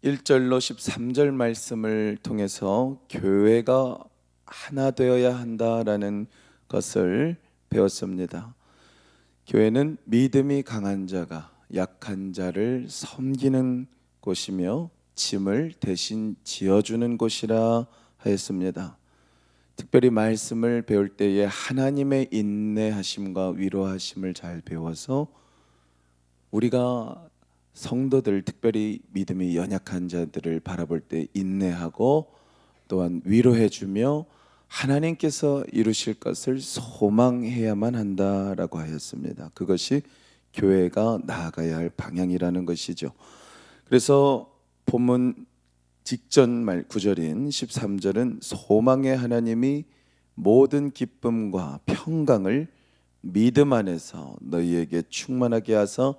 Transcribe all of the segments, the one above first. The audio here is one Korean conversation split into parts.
1절로 13절 말씀을 통해서 교회가 하나 되어야 한다라는 것을 배웠습니다. 교회는 믿음이 강한 자가 약한 자를 섬기는 곳이며 짐을 대신 지어주는 곳이라 하였습니다. 특별히 말씀을 배울 때에 하나님의 인내하심과 위로하심을 잘 배워서 우리가 성도들, 특별히 믿음이 연약한 자들을 바라볼 때 인내하고 또한 위로해주며 하나님께서 이루실 것을 소망해야만 한다라고 하였습니다. 그것이 교회가 나아가야 할 방향이라는 것이죠. 그래서 본문 직전 말 9절인 13절은 소망의 하나님이 모든 기쁨과 평강을 믿음 안에서 너희에게 충만하게 하사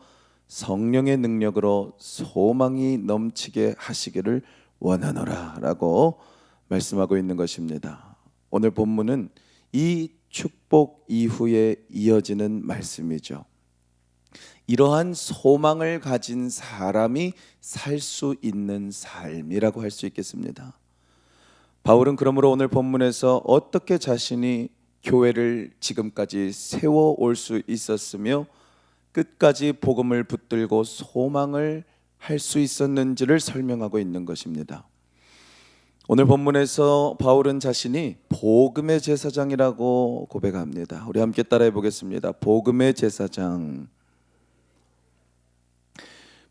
성령의 능력으로 소망이 넘치게 하시기를 원하노라 라고 말씀하고 있는 것입니다. 오늘 본문은 이 축복 이후에 이어지는 말씀이죠. 이러한 소망을 가진 사람이 살 수 있는 삶이라고 할 수 있겠습니다. 바울은 그러므로 오늘 본문에서 어떻게 자신이 교회를 지금까지 세워올 수 있었으며 끝까지 복음을 붙들고 소망을 할 수 있었는지를 설명하고 있는 것입니다. 오늘 본문에서 바울은 자신이 복음의 제사장이라고 고백합니다. 우리 함께 따라해 보겠습니다. 복음의 제사장.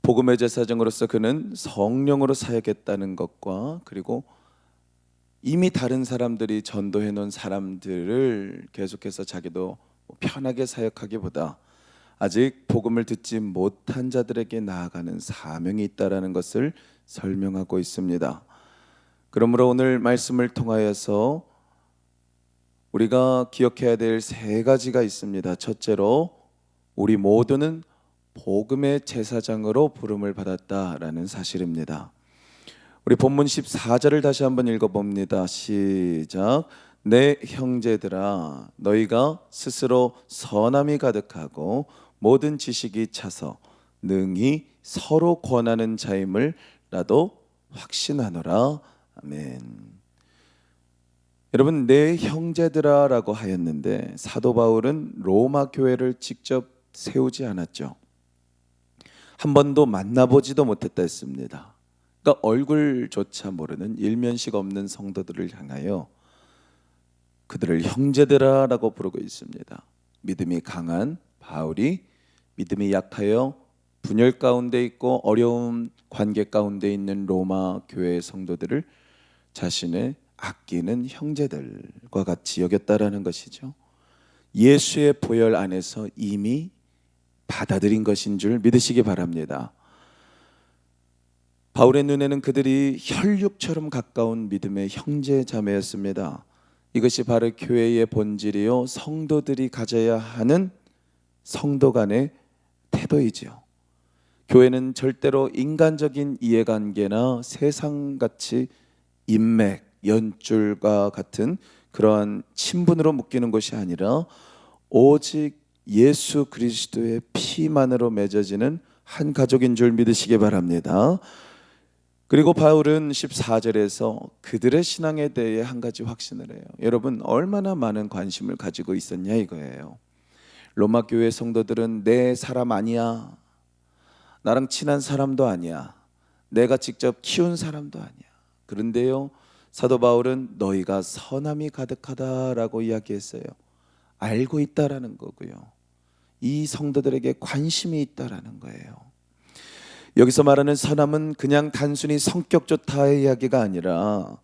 복음의 제사장으로서 그는 성령으로 사역했다는 것과 그리고 이미 다른 사람들이 전도해 놓은 사람들을 계속해서 자기도 편하게 사역하기보다 아직 복음을 듣지 못한 자들에게 나아가는 사명이 있다라는 것을 설명하고 있습니다. 그러므로 오늘 말씀을 통하여서 우리가 기억해야 될 세 가지가 있습니다. 첫째로 우리 모두는 복음의 제사장으로 부름을 받았다라는 사실입니다. 우리 본문 14절을 다시 한번 읽어봅니다. 시작. 내 형제들아 너희가 스스로 선함이 가득하고 모든 지식이 차서 능히 서로 권하는 자임을 나도 확신하노라. 아멘. 여러분, 내 형제들아 라고 하였는데 사도 바울은 로마 교회를 직접 세우지 않았죠. 한 번도 만나보지도 못했다 했습니다. 그러니까 얼굴조차 모르는 일면식 없는 성도들을 향하여 그들을 형제들아 라고 부르고 있습니다. 믿음이 강한 바울이 믿음이 약하여 분열 가운데 있고 어려운 관계 가운데 있는 로마 교회의 성도들을 자신의 아끼는 형제들과 같이 여겼다라는 것이죠. 예수의 보혈 안에서 이미 받아들인 것인 줄 믿으시기 바랍니다. 바울의 눈에는 그들이 혈육처럼 가까운 믿음의 형제 자매였습니다. 이것이 바로 교회의 본질이요 성도들이 가져야 하는 성도 간의 태도이지요. 교회는 절대로 인간적인 이해관계나 세상같이 인맥, 연줄과 같은 그러한 친분으로 묶이는 것이 아니라 오직 예수 그리스도의 피만으로 맺어지는 한 가족인 줄 믿으시기 바랍니다. 그리고 바울은 14절에서 그들의 신앙에 대해 한 가지 확신을 해요. 여러분, 얼마나 많은 관심을 가지고 있었냐 이거예요. 로마 교회 성도들은 내 사람 아니야, 나랑 친한 사람도 아니야, 내가 직접 키운 사람도 아니야. 그런데요, 사도 바울은 너희가 선함이 가득하다라고 이야기했어요. 알고 있다라는 거고요, 이 성도들에게 관심이 있다라는 거예요. 여기서 말하는 선함은 그냥 단순히 성격 좋다의 이야기가 아니라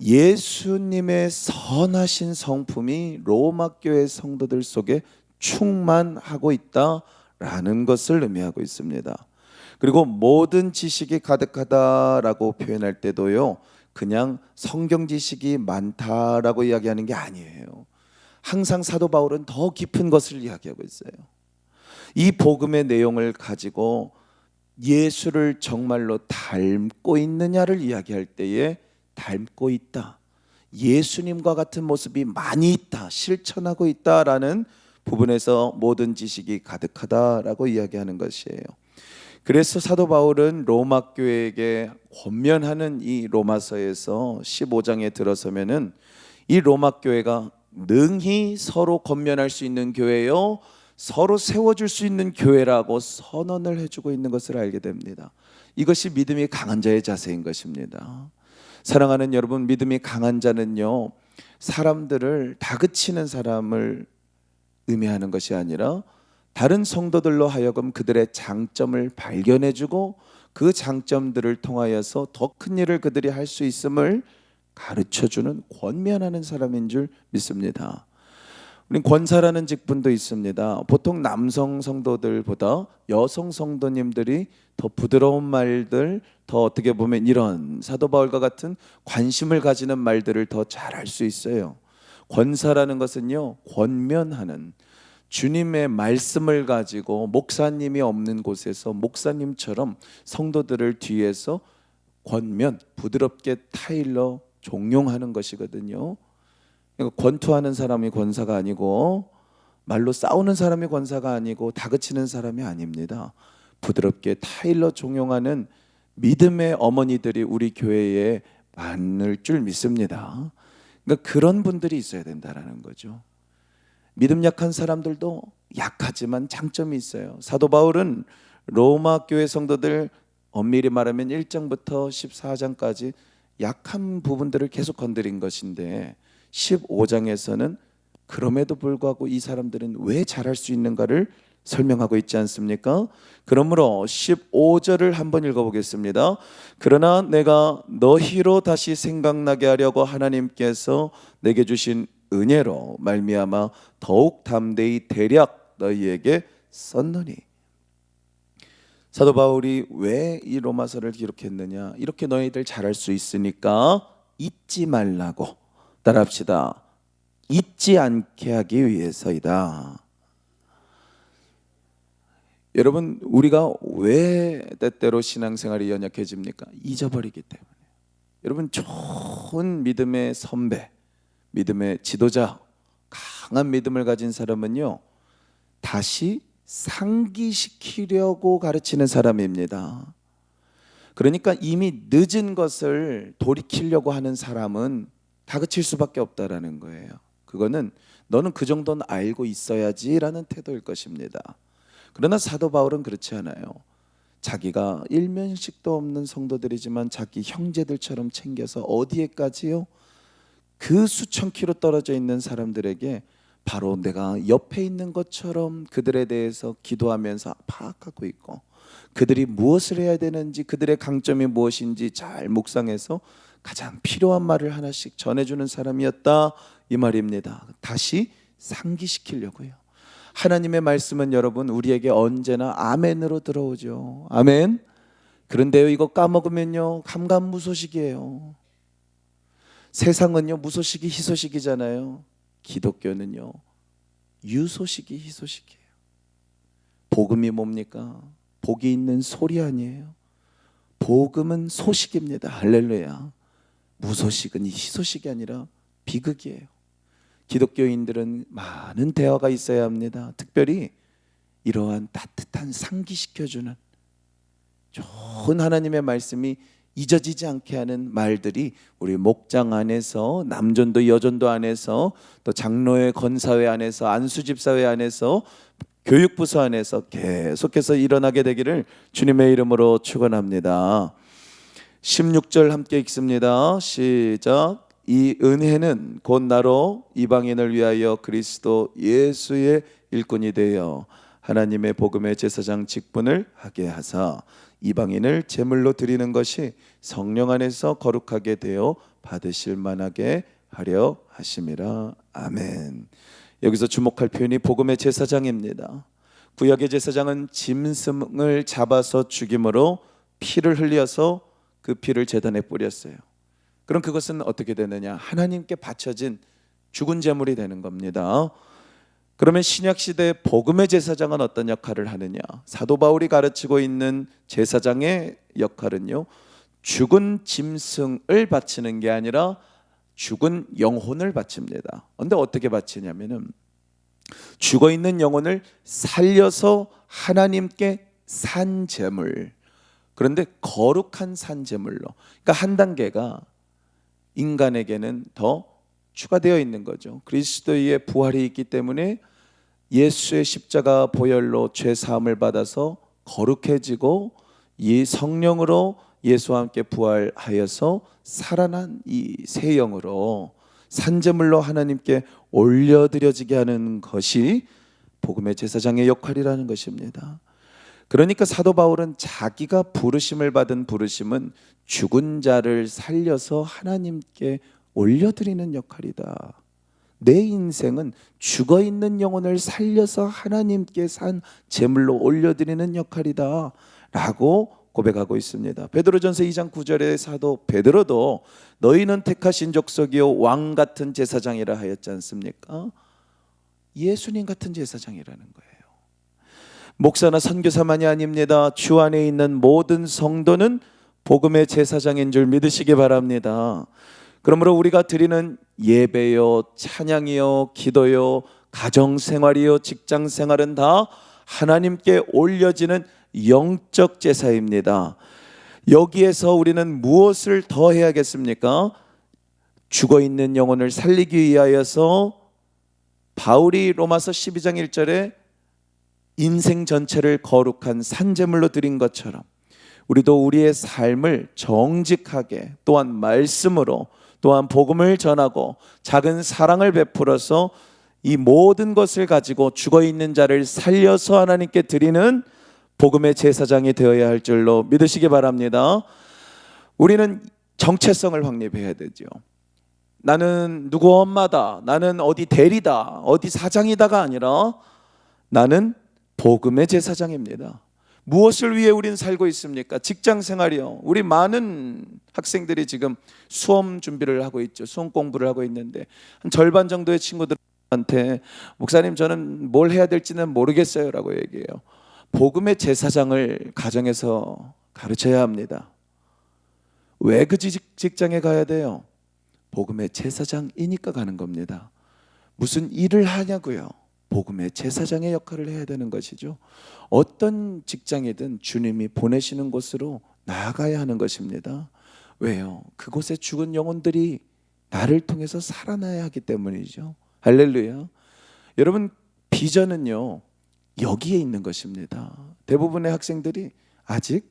예수님의 선하신 성품이 로마 교회 성도들 속에 충만하고 있다라는 것을 의미하고 있습니다. 그리고 모든 지식이 가득하다라고 표현할 때도요, 그냥 성경 지식이 많다라고 이야기하는 게 아니에요. 항상 사도 바울은 더 깊은 것을 이야기하고 있어요. 이 복음의 내용을 가지고 예수를 정말로 닮고 있느냐를 이야기할 때에 닮고 있다, 예수님과 같은 모습이 많이 있다, 실천하고 있다라는 부분에서 모든 지식이 가득하다라고 이야기하는 것이에요. 그래서 사도 바울은 로마 교회에게 권면하는 이 로마서에서 15장에 들어서면은 이 로마 교회가 능히 서로 권면할 수 있는 교회요, 서로 세워줄 수 있는 교회라고 선언을 해주고 있는 것을 알게 됩니다. 이것이 믿음이 강한 자의 자세인 것입니다. 사랑하는 여러분, 믿음이 강한 자는요, 사람들을 다그치는 사람을 의미하는 것이 아니라 다른 성도들로 하여금 그들의 장점을 발견해주고 그 장점들을 통하여서 더 큰 일을 그들이 할 수 있음을 가르쳐주는, 권면하는 사람인 줄 믿습니다. 우린 권사라는 직분도 있습니다. 보통 남성 성도들보다 여성 성도님들이 더 부드러운 말들, 더 어떻게 보면 이런 사도 바울과 같은 관심을 가지는 말들을 더 잘할 수 있어요. 권사라는 것은요, 권면하는, 주님의 말씀을 가지고 목사님이 없는 곳에서 목사님처럼 성도들을 뒤에서 권면, 부드럽게 타일러 종용하는 것이거든요. 그러니까 권투하는 사람이 권사가 아니고, 말로 싸우는 사람이 권사가 아니고, 다그치는 사람이 아닙니다. 부드럽게 타일러 종용하는 믿음의 어머니들이 우리 교회에 많을 줄 믿습니다. 그러니까 그런 분들이 있어야 된다라는 거죠. 믿음 약한 사람들도 약하지만 장점이 있어요. 사도 바울은 로마 교회 성도들, 엄밀히 말하면 1장부터 14장까지 약한 부분들을 계속 건드린 것인데 15장에서는 그럼에도 불구하고 이 사람들은 왜 잘할 수 있는가를 설명하고 있지 않습니까? 그러므로 15절을 한번 읽어보겠습니다. 그러나 내가 너희로 다시 생각나게 하려고 하나님께서 내게 주신 은혜로 말미암아 더욱 담대히 대략 너희에게 썼노니. 사도 바울이 왜 이 로마서를 기록했느냐? 이렇게 너희들 잘할 수 있으니까 잊지 말라고. 따라합시다. 잊지 않게 하기 위해서이다. 여러분, 우리가 왜 때때로 신앙생활이 연약해집니까? 잊어버리기 때문에. 여러분, 좋은 믿음의 선배, 믿음의 지도자, 강한 믿음을 가진 사람은요, 다시 상기시키려고 가르치는 사람입니다. 그러니까 이미 늦은 것을 돌이키려고 하는 사람은 다그칠 수밖에 없다라는 거예요. 그거는 너는 그 정도는 알고 있어야지라는 태도일 것입니다. 그러나 사도 바울은 그렇지 않아요. 자기가 일면식도 없는 성도들이지만 자기 형제들처럼 챙겨서 어디에까지요? 그 수천 킬로 떨어져 있는 사람들에게 바로 내가 옆에 있는 것처럼 그들에 대해서 기도하면서 파악하고 있고, 그들이 무엇을 해야 되는지, 그들의 강점이 무엇인지 잘 묵상해서 가장 필요한 말을 하나씩 전해주는 사람이었다, 이 말입니다. 다시 상기시키려고요. 하나님의 말씀은 여러분 우리에게 언제나 아멘으로 들어오죠. 아멘. 그런데요, 이거 까먹으면요 감감무소식이에요. 세상은요 무소식이 희소식이잖아요. 기독교는요 유소식이 희소식이에요. 복음이 뭡니까? 복이 있는 소리 아니에요. 복음은 소식입니다. 할렐루야. 무소식은 희소식이 아니라 비극이에요. 기독교인들은 많은 대화가 있어야 합니다. 특별히 이러한 따뜻한 상기시켜주는 좋은 하나님의 말씀이 잊어지지 않게 하는 말들이 우리 목장 안에서, 남전도 여전도 안에서, 또 장로회 건사회 안에서, 안수집사회 안에서, 교육부서 안에서 계속해서 일어나게 되기를 주님의 이름으로 축원합니다. 16절 함께 읽습니다. 시작. 이 은혜는 곧 나로 이방인을 위하여 그리스도 예수의 일꾼이 되어 하나님의 복음의 제사장 직분을 하게 하사 이방인을 제물로 드리는 것이 성령 안에서 거룩하게 되어 받으실 만하게 하려 하심이라. 아멘. 여기서 주목할 표현이 복음의 제사장입니다. 구약의 제사장은 짐승을 잡아서 죽임으로 피를 흘려서 그 피를 제단에 뿌렸어요. 그럼 그것은 어떻게 되느냐? 하나님께 바쳐진 죽은 제물이 되는 겁니다. 그러면 신약시대 복음의 제사장은 어떤 역할을 하느냐? 사도 바울이 가르치고 있는 제사장의 역할은요, 죽은 짐승을 바치는 게 아니라 죽은 영혼을 바칩니다. 그런데 어떻게 바치냐면은 죽어있는 영혼을 살려서 하나님께 산 제물, 그런데 거룩한 산 제물로, 그러니까 한 단계가 인간에게는 더 추가되어 있는 거죠. 그리스도의 부활이 있기 때문에 예수의 십자가 보혈로 죄 사함을 받아서 거룩해지고 이 성령으로 예수와 함께 부활하여서 살아난 이 새 영으로 산제물로 하나님께 올려드려지게 하는 것이 복음의 제사장의 역할이라는 것입니다. 그러니까 사도 바울은 자기가 부르심을 받은 부르심은 죽은 자를 살려서 하나님께 올려드리는 역할이다. 내 인생은 죽어있는 영혼을 살려서 하나님께 산 제물로 올려드리는 역할이다 라고 고백하고 있습니다. 베드로전서 2장 9절에 사도 베드로도 너희는 택하신 족속이요 왕 같은 제사장이라 하였지 않습니까? 예수님 같은 제사장이라는 거예요. 목사나 선교사만이 아닙니다. 주 안에 있는 모든 성도는 복음의 제사장인 줄 믿으시기 바랍니다. 그러므로 우리가 드리는 예배요, 찬양이요, 기도요, 가정생활이요, 직장생활은 다 하나님께 올려지는 영적 제사입니다. 여기에서 우리는 무엇을 더 해야겠습니까? 죽어있는 영혼을 살리기 위하여서 바울이 로마서 12장 1절에 인생 전체를 거룩한 산제물로 드린 것처럼 우리도 우리의 삶을 정직하게, 또한 말씀으로, 또한 복음을 전하고 작은 사랑을 베풀어서 이 모든 것을 가지고 죽어있는 자를 살려서 하나님께 드리는 복음의 제사장이 되어야 할 줄로 믿으시기 바랍니다. 우리는 정체성을 확립해야 되죠. 나는 누구 엄마다, 나는 어디 대리다, 어디 사장이다가 아니라 나는 복음의 제사장입니다. 무엇을 위해 우리는 살고 있습니까? 직장 생활이요. 우리 많은 학생들이 지금 수험 준비를 하고 있죠. 수험 공부를 하고 있는데 한 절반 정도의 친구들한테 목사님 저는 뭘 해야 될지는 모르겠어요 라고 얘기해요. 복음의 제사장을 가정에서 가르쳐야 합니다. 왜 그 직장에 가야 돼요? 복음의 제사장이니까 가는 겁니다. 무슨 일을 하냐고요? 복음의 제사장의 역할을 해야 되는 것이죠. 어떤 직장이든 주님이 보내시는 곳으로 나아가야 하는 것입니다. 왜요? 그곳에 죽은 영혼들이 나를 통해서 살아나야 하기 때문이죠. 할렐루야. 여러분, 비전은요 여기에 있는 것입니다. 대부분의 학생들이 아직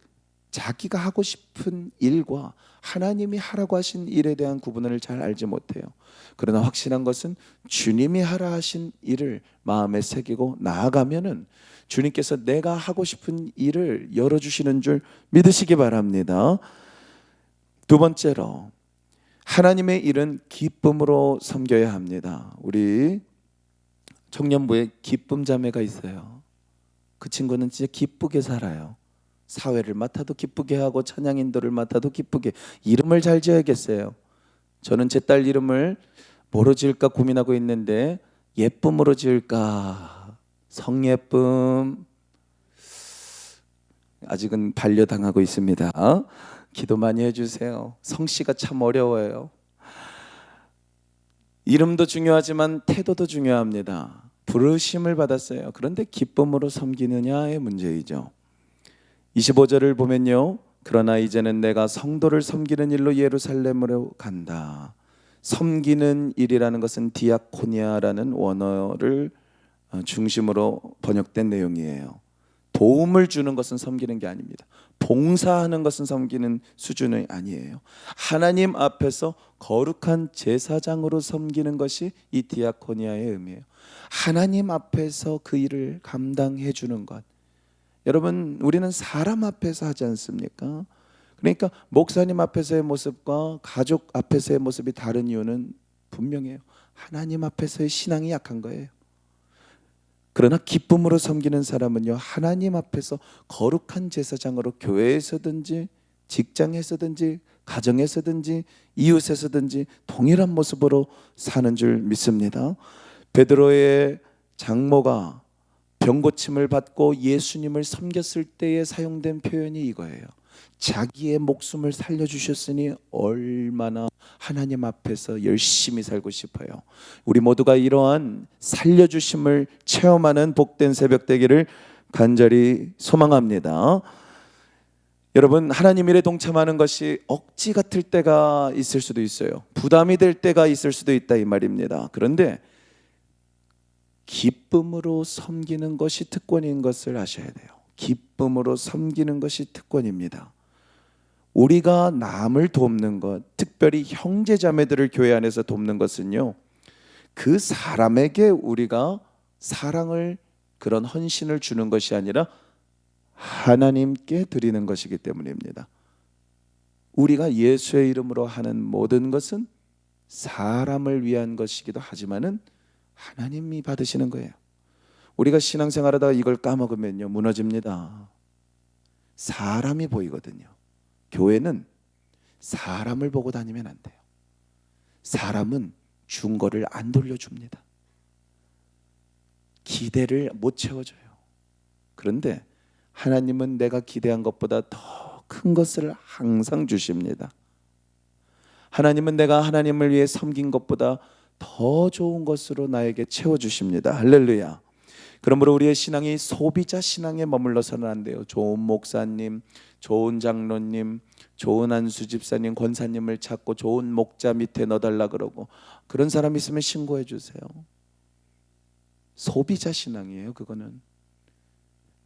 자기가 하고 싶은 일과 하나님이 하라고 하신 일에 대한 구분을 잘 알지 못해요. 그러나 확실한 것은 주님이 하라 하신 일을 마음에 새기고 나아가면은 주님께서 내가 하고 싶은 일을 열어주시는 줄 믿으시기 바랍니다. 두 번째로, 하나님의 일은 기쁨으로 섬겨야 합니다. 우리 청년부에 기쁨 자매가 있어요. 그 친구는 진짜 기쁘게 살아요. 사회를 맡아도 기쁘게 하고 찬양 인도를 맡아도 기쁘게. 이름을 잘 지어야겠어요. 저는 제 딸 이름을 뭐로 지을까 고민하고 있는데 예쁨으로 지을까? 성예쁨. 아직은 반려당하고 있습니다. 기도 많이 해주세요. 성씨가 참 어려워요. 이름도 중요하지만 태도도 중요합니다. 부르심을 받았어요. 그런데 기쁨으로 섬기느냐의 문제이죠. 25절을 보면요, 그러나 이제는 내가 성도를 섬기는 일로 예루살렘으로 간다. 섬기는 일이라는 것은 디아코니아라는 원어를 중심으로 번역된 내용이에요. 도움을 주는 것은 섬기는 게 아닙니다. 봉사하는 것은 섬기는 수준이 아니에요. 하나님 앞에서 거룩한 제사장으로 섬기는 것이 이 디아코니아의 의미예요. 하나님 앞에서 그 일을 감당해 주는 것. 여러분, 우리는 사람 앞에서 하지 않습니까? 그러니까 목사님 앞에서의 모습과 가족 앞에서의 모습이 다른 이유는 분명해요. 하나님 앞에서의 신앙이 약한 거예요. 그러나 기쁨으로 섬기는 사람은요, 하나님 앞에서 거룩한 제사장으로 교회에서든지 직장에서든지 가정에서든지 이웃에서든지 동일한 모습으로 사는 줄 믿습니다. 베드로의 장모가 병고침을 받고 예수님을 섬겼을 때에 사용된 표현이 이거예요. 자기의 목숨을 살려주셨으니 얼마나 하나님 앞에서 열심히 살고 싶어요. 우리 모두가 이러한 살려주심을 체험하는 복된 새벽 되기를 간절히 소망합니다. 여러분, 하나님 일에 동참하는 것이 억지 같을 때가 있을 수도 있어요. 부담이 될 때가 있을 수도 있다 이 말입니다. 그런데 기쁨으로 섬기는 것이 특권인 것을 아셔야 돼요. 기쁨으로 섬기는 것이 특권입니다. 우리가 남을 돕는 것, 특별히 형제 자매들을 교회 안에서 돕는 것은요, 그 사람에게 우리가 사랑을, 그런 헌신을 주는 것이 아니라 하나님께 드리는 것이기 때문입니다. 우리가 예수의 이름으로 하는 모든 것은 사람을 위한 것이기도 하지만은 하나님이 받으시는 거예요. 우리가 신앙생활하다가 이걸 까먹으면요, 무너집니다. 사람이 보이거든요. 교회는 사람을 보고 다니면 안 돼요. 사람은 준 거를 안 돌려줍니다. 기대를 못 채워줘요. 그런데 하나님은 내가 기대한 것보다 더 큰 것을 항상 주십니다. 하나님은 내가 하나님을 위해 섬긴 것보다 더 좋은 것으로 나에게 채워주십니다. 할렐루야. 그러므로 우리의 신앙이 소비자 신앙에 머물러서는 안 돼요. 좋은 목사님, 좋은 장로님, 좋은 안수 집사님, 권사님을 찾고 좋은 목자 밑에 넣어달라 그러고, 그런 사람 있으면 신고해 주세요. 소비자 신앙이에요. 그거는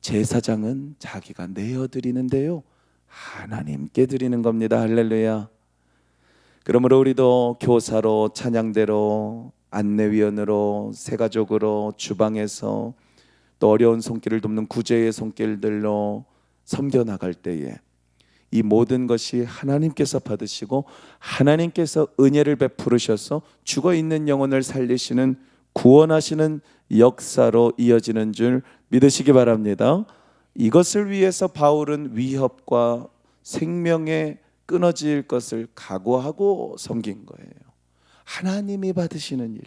제사장은 자기가 내어드리는데요, 하나님께 드리는 겁니다. 할렐루야. 그러므로 우리도 교사로, 찬양대로, 안내위원으로, 새가족으로, 주방에서 또 어려운 손길을 돕는 구제의 손길들로 섬겨나갈 때에 이 모든 것이 하나님께서 받으시고 하나님께서 은혜를 베푸르셔서 죽어있는 영혼을 살리시는, 구원하시는 역사로 이어지는 줄 믿으시기 바랍니다. 이것을 위해서 바울은 위협과 생명에 끊어질 것을 각오하고 섬긴 거예요. 하나님이 받으시는 일,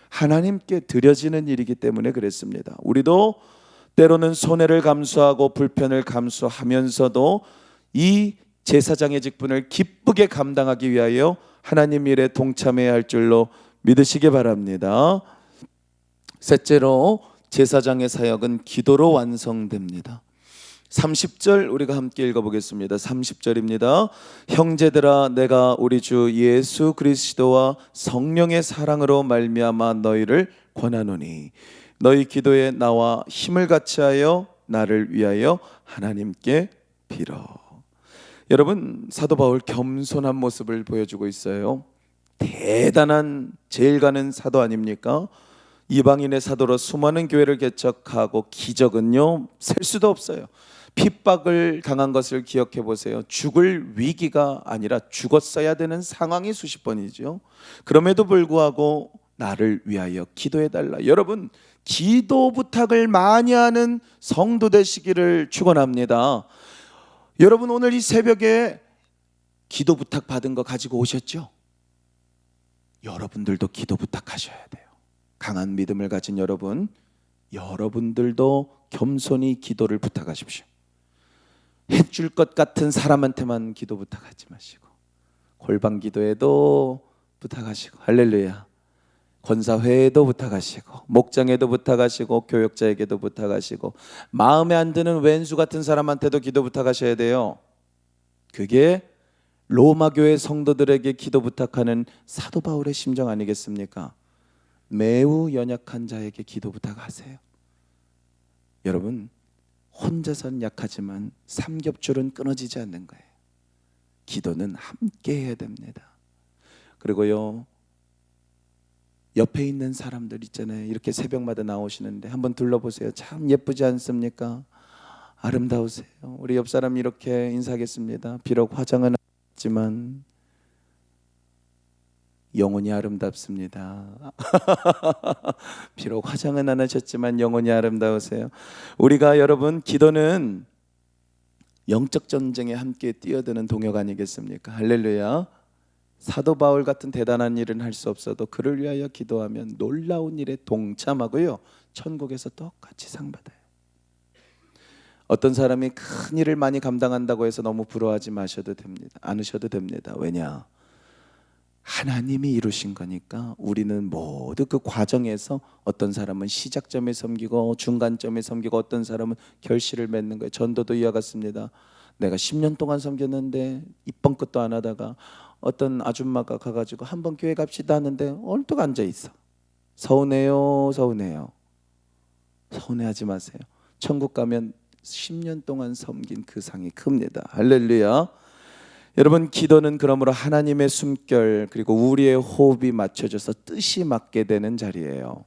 하나님께 드려지는 일이기 때문에 그랬습니다. 우리도 때로는 손해를 감수하고 불편을 감수하면서도 이 제사장의 직분을 기쁘게 감당하기 위하여 하나님 일에 동참해야 할 줄로 믿으시기 바랍니다. 셋째로, 제사장의 사역은 기도로 완성됩니다. 30절 우리가 함께 읽어보겠습니다. 30절입니다. 형제들아, 내가 우리 주 예수 그리스도와 성령의 사랑으로 말미암아 너희를 권하노니 너희 기도에 나와 힘을 같이하여 나를 위하여 하나님께 빌어. 여러분, 사도 바울 겸손한 모습을 보여주고 있어요. 대단한 제일 가는 사도 아닙니까? 이방인의 사도로 수많은 교회를 개척하고 기적은요 셀 수도 없어요. 핍박을 당한 것을 기억해 보세요. 죽을 위기가 아니라 죽었어야 되는 상황이 수십 번이죠. 그럼에도 불구하고 나를 위하여 기도해 달라. 여러분, 기도 부탁을 많이 하는 성도 되시기를 축원합니다. 여러분, 오늘 이 새벽에 기도 부탁 받은 거 가지고 오셨죠? 여러분들도 기도 부탁하셔야 돼요. 강한 믿음을 가진 여러분, 여러분들도 겸손히 기도를 부탁하십시오. 해줄 것 같은 사람한테만 기도 부탁하지 마시고 골방 기도에도 부탁하시고, 할렐루야, 권사회에도 부탁하시고 목장에도 부탁하시고 교역자에게도 부탁하시고 마음에 안 드는 왼수 같은 사람한테도 기도 부탁하셔야 돼요. 그게 로마 교회 성도들에게 기도 부탁하는 사도 바울의 심정 아니겠습니까? 매우 연약한 자에게 기도 부탁하세요. 여러분, 혼자선 약하지만 삼겹줄은 끊어지지 않는 거예요. 기도는 함께 해야 됩니다. 그리고요, 옆에 있는 사람들 있잖아요. 이렇게 새벽마다 나오시는데 한번 둘러보세요. 참 예쁘지 않습니까? 아름다우세요. 우리 옆 사람 이렇게 인사하겠습니다. 비록 화장은 했지만 영혼이 아름답습니다. 비록 화장은 안 하셨지만 영혼이 아름다우세요. 우리가, 여러분, 기도는 영적 전쟁에 함께 뛰어드는 동역 아니겠습니까? 할렐루야. 사도 바울 같은 대단한 일은 할 수 없어도 그를 위하여 기도하면 놀라운 일에 동참하고요, 천국에서 똑같이 상 받아요. 어떤 사람이 큰 일을 많이 감당한다고 해서 너무 부러워하지 마셔도 됩니다. 않으셔도 됩니다. 왜냐? 하나님이 이루신 거니까 우리는 모두 그 과정에서 어떤 사람은 시작점에 섬기고 중간점에 섬기고 어떤 사람은 결실을 맺는 거예요. 전도도 이와 같습니다. 내가 10년 동안 섬겼는데 입번 끝도 안 하다가 어떤 아줌마가 가가지고 한번 교회 갑시다 하는데 얼뚝 앉아 있어. 서운해요, 서운해요. 서운해하지 마세요. 천국 가면 10년 동안 섬긴 그 상이 큽니다. 할렐루야. 여러분, 기도는 그러므로 하나님의 숨결 그리고 우리의 호흡이 맞춰져서 뜻이 맞게 되는 자리예요.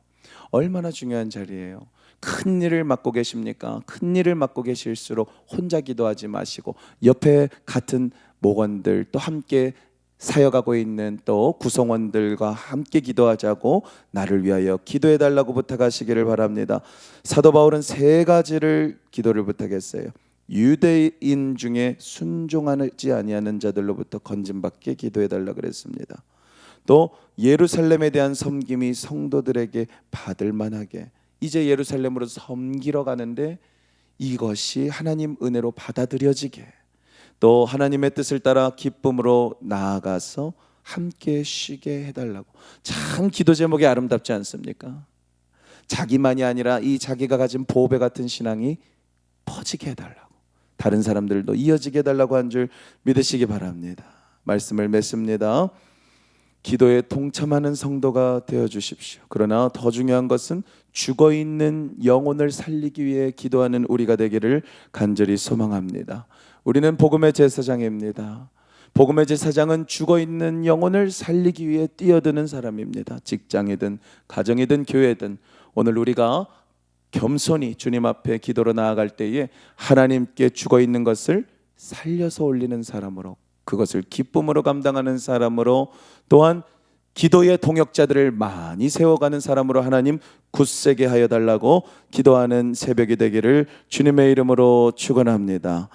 얼마나 중요한 자리예요. 큰 일을 맡고 계십니까? 큰 일을 맡고 계실수록 혼자 기도하지 마시고 옆에 같은 목원들 또 함께 사역하고 있는 또 구성원들과 함께 기도하자고 나를 위하여 기도해 달라고 부탁하시기를 바랍니다. 사도 바울은 세 가지를 기도를 부탁했어요. 유대인 중에 순종하지 아니하는 자들로부터 건짐받게 기도해 달라 그랬습니다. 또 예루살렘에 대한 섬김이 성도들에게 받을 만하게, 이제 예루살렘으로 섬기러 가는데 이것이 하나님 은혜로 받아들여지게, 또 하나님의 뜻을 따라 기쁨으로 나아가서 함께 쉬게 해달라고. 참 기도 제목이 아름답지 않습니까? 자기만이 아니라 이 자기가 가진 보배 같은 신앙이 퍼지게 해달라고, 다른 사람들도 이어지게 해달라고 한 줄 믿으시기 바랍니다. 말씀을 맺습니다. 기도에 동참하는 성도가 되어 주십시오. 그러나 더 중요한 것은 죽어있는 영혼을 살리기 위해 기도하는 우리가 되기를 간절히 소망합니다. 우리는 복음의 제사장입니다. 복음의 제사장은 죽어있는 영혼을 살리기 위해 뛰어드는 사람입니다. 직장이든 가정이든 교회든 오늘 우리가 겸손히 주님 앞에 기도로 나아갈 때에 하나님께 죽어있는 것을 살려서 올리는 사람으로, 그것을 기쁨으로 감당하는 사람으로, 또한 기도의 동역자들을 많이 세워가는 사람으로 하나님 굳세게 하여 달라고 기도하는 새벽이 되기를 주님의 이름으로 축원합니다.